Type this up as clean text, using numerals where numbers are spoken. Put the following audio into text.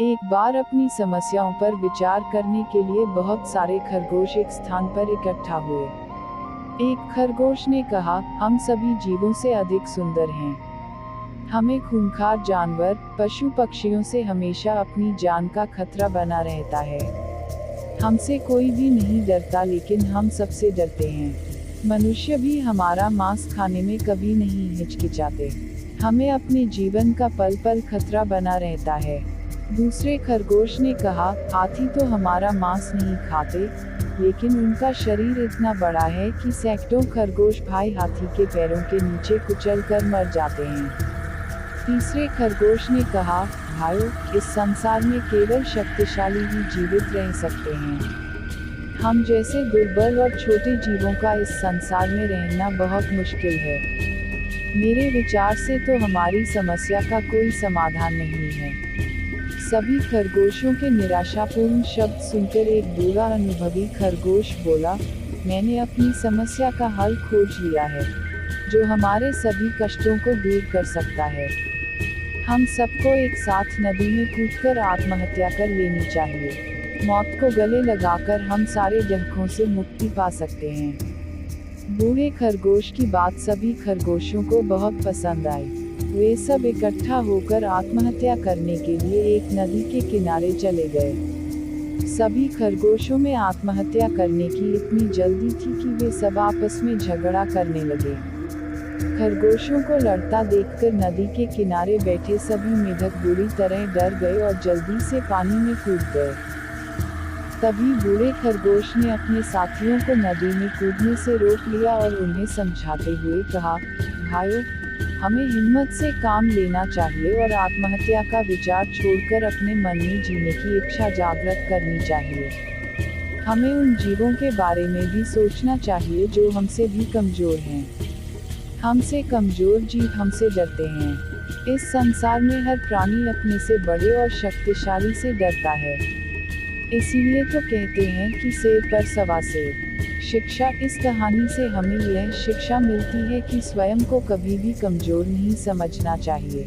एक बार अपनी समस्याओं पर विचार करने के लिए बहुत सारे खरगोश एक स्थान पर इकट्ठा हुए। एक खरगोश ने कहा, हम सभी जीवों से अधिक सुंदर हैं। हमें खूंखार जानवर, पशु पक्षियों से हमेशा अपनी जान का खतरा बना रहता है। हमसे कोई भी नहीं डरता, लेकिन हम सबसे डरते हैं। मनुष्य भी हमारा मांस खाने में कभी नहीं हिचकिचाते। हमें अपने जीवन का पल पल खतरा बना रहता है। दूसरे खरगोश ने कहा, हाथी तो हमारा मांस नहीं खाते, लेकिन उनका शरीर इतना बड़ा है कि सैकड़ों खरगोश भाई हाथी के पैरों के नीचे कुचल कर मर जाते हैं। तीसरे खरगोश ने कहा, भाइयों, इस संसार में केवल शक्तिशाली ही जीवित रह सकते हैं। हम जैसे दुर्बल और छोटे जीवों का इस संसार में रहना बहुत मुश्किल है। मेरे विचार से तो हमारी समस्या का कोई समाधान नहीं है। सभी खरगोशों के निराशापूर्ण शब्द सुनकर एक बूढ़ा अनुभवी खरगोश बोला, मैंने अपनी समस्या का हल खोज लिया है, जो हमारे सभी कष्टों को दूर कर सकता है। हम सबको एक साथ नदी में कूदकर आत्महत्या कर लेनी चाहिए। मौत को गले लगाकर हम सारे दुखों से मुक्ति पा सकते हैं। बूढ़े खरगोश की बात सभी खरगोशों को बहुत पसंद आई। वे सब इकट्ठा होकर आत्महत्या करने के लिए एक नदी के किनारे चले गए। सभी खरगोशों में आत्महत्या करने की इतनी जल्दी थी कि वे सब आपस में झगड़ा करने लगे। खरगोशों को लड़ता देखकर नदी के किनारे बैठे सभी मेढक बुरी तरह डर गए और जल्दी से पानी में कूद गए। तभी बूढ़े खरगोश ने अपने साथियों को नदी में कूदने से रोक लिया और उन्हें समझाते हुए कहा, भाइयों, हमें हिम्मत से काम लेना चाहिए और आत्महत्या का विचार छोड़कर अपने मन में जीने की इच्छा जागृत करनी चाहिए। हमें उन जीवों के बारे में भी सोचना चाहिए जो हमसे भी कमजोर हैं। हमसे कमजोर जीव हमसे डरते हैं। इस संसार में हर प्राणी अपने से बड़े और शक्तिशाली से डरता है। इसीलिए तो कहते हैं कि शेर पर सवा शेर। शिक्षा, इस कहानी से हमें यह शिक्षा मिलती है कि स्वयं को कभी भी कमजोर नहीं समझना चाहिए।